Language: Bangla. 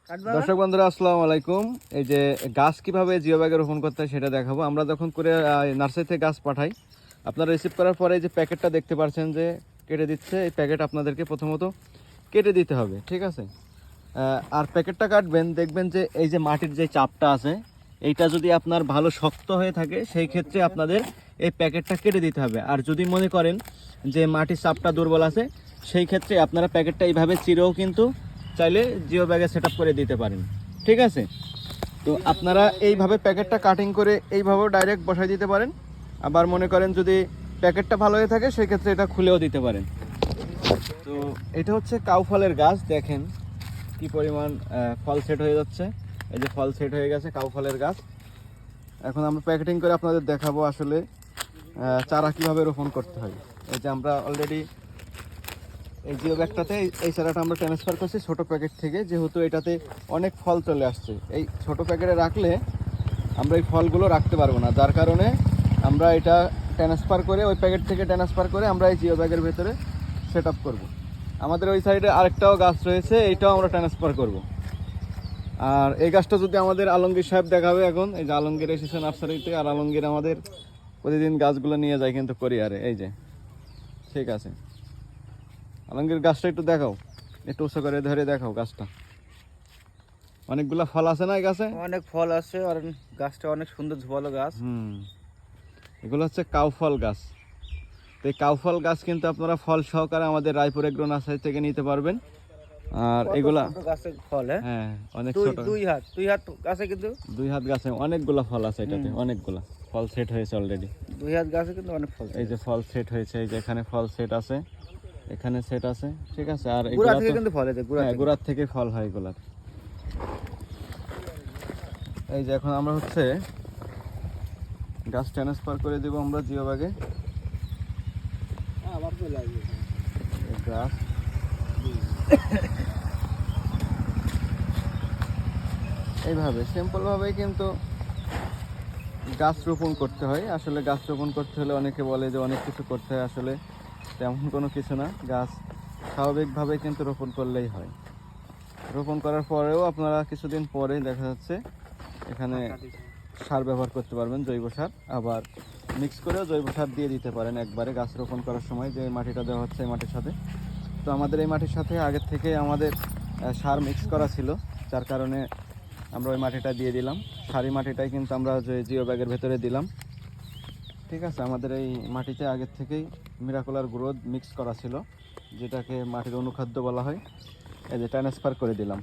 দর্শক বন্ধুরা আসসালামু আলাইকুম। এই যে গাছ কিভাবে জিও ব্যাগে রোপণ করতে হয় সেটা দেখাবো। আমরা যখন করে নার্সারি থেকে গাছ পাঠাই, আপনারা রিসিভ করার পরে এই যে প্যাকেটটা দেখতে পাচ্ছেন যে কেটে দিচ্ছে, এই প্যাকেট আপনাদেরকে প্রথমত কেটে দিতে হবে, ঠিক আছে। আর প্যাকেটটা কাটবেন, দেখবেন যে এই যে মাটির যে চাপটা আছে এইটা যদি আপনার ভালো শক্ত হয়ে থাকে সেই ক্ষেত্রে আপনাদের এই প্যাকেটটা কেটে দিতে হবে। আর যদি মনে করেন যে মাটির চাপটা দুর্বল আছে সেই ক্ষেত্রে আপনারা প্যাকেটটা এইভাবে চিরেও কিন্তু চাইলে জিও ব্যাগে সেট করে দিতে পারেন, ঠিক আছে। তো আপনারা এইভাবে প্যাকেটটা কাটিং করে এইভাবেও ডাইরেক্ট বসাই দিতে পারেন। আবার মনে করেন যদি প্যাকেটটা ভালো হয়ে থাকে সেই ক্ষেত্রে এটা খুলেও দিতে পারেন। তো এটা হচ্ছে কাউ ফলের গাছ, দেখেন কি পরিমাণ ফল সেট হয়ে যাচ্ছে। এই যে ফল সেট হয়ে গেছে কাউ ফলের গাছ। এখন আমরা প্যাকেটিং করে আপনাদের দেখাবো আসলে চারা কিভাবে রোপণ করতে হয়। এই যে আমরা অলরেডি এই জিও ব্যাগটাতে এই চারাটা আমরা ট্রান্সফার করছি ছোটো প্যাকেট থেকে, যেহেতু এটাতে অনেক ফল চলে আসছে। এই ছোটো প্যাকেটে রাখলে আমরা এই ফলগুলো রাখতে পারবো না, যার কারণে আমরা এটা ট্রান্সফার করে ওই প্যাকেট থেকে ট্রান্সফার করে আমরা এই জিও ব্যাগের ভেতরে সেট আপ করবো। আমাদের ওই সাইডে আরেকটাও গাছ রয়েছে, এইটাও আমরা ট্রান্সফার করব। আর এই গাছটা যদি আমাদের আলমগীর সাহেব দেখাবে, এখন এই যে আলমগীর এসেছে নার্সারিতে, আর আলমগীর আমাদের প্রতিদিন গাছগুলো নিয়ে যায় কিন্তু কোরিয়ারে। এই যে ঠিক আছে আলমগীর, গাছটা একটু দেখাও, একটু উঁচু করে ধরে দেখাও গাছটা। অনেকগুলা ফল আছে না এই গাছে? অনেক ফল আছে আর গাছটা অনেক সুন্দর ঝোপালো গাছ। এগুলো হচ্ছে কাউফল গাছ। তো এই কাউফল গাছ কিন্তু আপনারা ফল সহকারে আমাদের রায়পুর এগ্রো নার্সারি থেকে নিতে পারবেন। আর এগুলা গাছের ফল হ্যাঁ অনেক ছোট, দুই হাত গাছে, কিন্তু 2 হাত গাছে অনেকগুলা ফল আছে, এটাতে অনেকগুলা ফল সেট হয়েছে অলরেডি। 2 হাত গাছে কিন্তু অনেক ফল। এই যে ফল সেট হয়েছে, এই যে এখানে ফল সেট আছে, এখানে সেট আছে, ঠিক আছে। আর গোড়া থেকে কিন্তু ফল আছে, গোড়ার থেকে ফল হয় এগুলার। এই যে এখন আমরা হচ্ছে গাছ ট্রান্সফার করে দেবো আমরা জিও ব্যাগে। গাছ এইভাবে সিম্পলভাবেই কিন্তু গাছ রোপণ করতে হয়। আসলে গাছ রোপণ করতে হলে অনেকে বলে যে অনেক কিছু করতে হয়, আসলে তেমন কোনো কিছু না। গাছ স্বাভাবিকভাবে কিন্তু রোপণ করলেই হয়। রোপণ করার পরেও আপনারা কিছুদিন পরে দেখা যাচ্ছে এখানে সার ব্যবহার করতে পারবেন, জৈব সার। আবার মিক্স করেও জৈব সার দিয়ে দিতে পারেন একবারে গাছ রোপণ করার সময়, যে মাটিটা দেওয়া হচ্ছে এই মাটির সাথে। তো আমাদের এই মাটির সাথে আগের থেকে আমাদের সার মিক্স করা ছিল, যার কারণে আমরা ওই মাটিটা দিয়ে দিলাম। সারি মাটিটাই কিন্তু আমরা যে জিও ব্যাগের ভেতরে দিলাম, ঠিক আছে। আমাদের এই মাটিতে আগের থেকেই মিরাকুলার গ্রোথ মিক্স করা ছিল, যেটাকে মাটির অনুখাদ্য বলা হয়। এই যে ট্রান্সফার করে দিলাম।